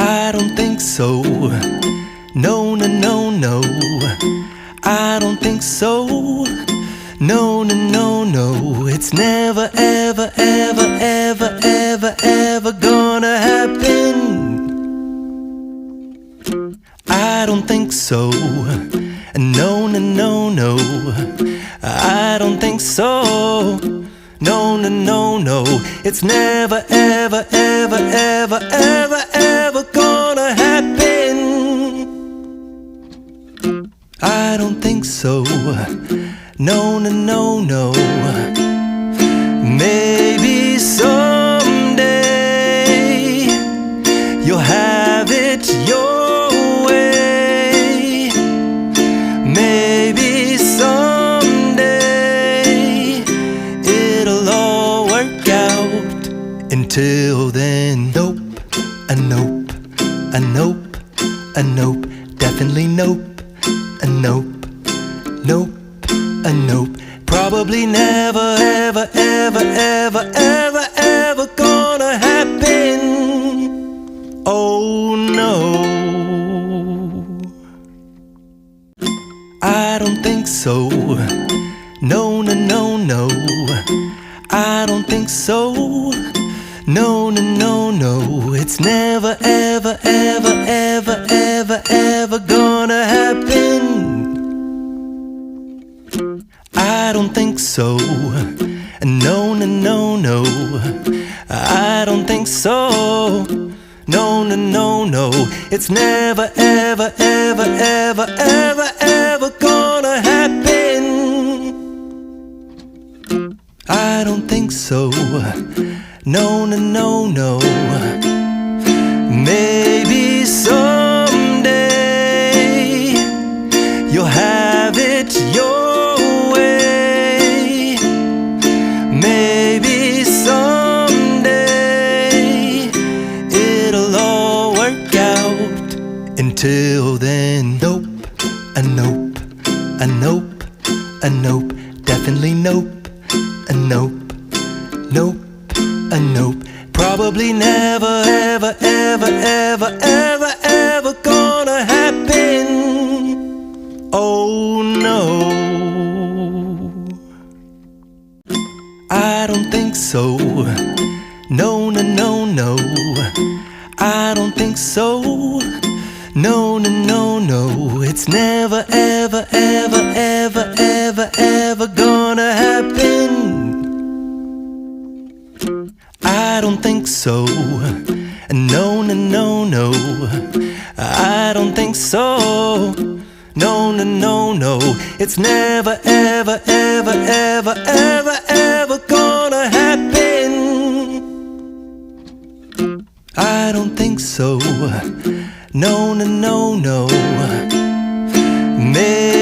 I don't think so. No, no, no, no. I don't think so. No, no, no, no. It's never, ever, ever, ever, ever, ever gonna happen. I don't think so. No, no, no, no. I don't think so. No, no, no, no. It's never, ever, ever, ever, ever, ever gonna happen. I don't think so. No, no, no, no. Maybe someday you'll have it your way. Maybe someday it'll all work out. Until then, nope, a nope, a nope, a nope, definitely nope, a nope, nope, a nope. Probably never, ever, ever, ever, ever, ever gonna happen. Oh no, I don't think so. No, no, no, no. I don't think so. No, no, no, no. It's never, ever, ever, ever, ever, ever gonna happen. I don't think so. No, no, no, no. I don't think so. No, no, no, no. It's never, ever, ever, ever, ever, ever gonna happen. I don't think so. No, no, no, no. Maybe someday you'll have it your way. Maybe someday it'll all work out. Until then, nope, a nope, a nope, a nope, definitely nope, a nope, nope, a nope. Probably never, ever, ever, ever, ever, ever gonna happen. Oh no, I don't think so. No, no, no, no. I don't think so. No, no, no, no. It's never, ever, ever, ever, ever, ever gonna happen. I don't think so. No, no, no, no. I don't think so. No, no, no, no. It's never, ever, ever, ever, ever, ever gonna happen. I don't think so. No, no, no, no. Maybe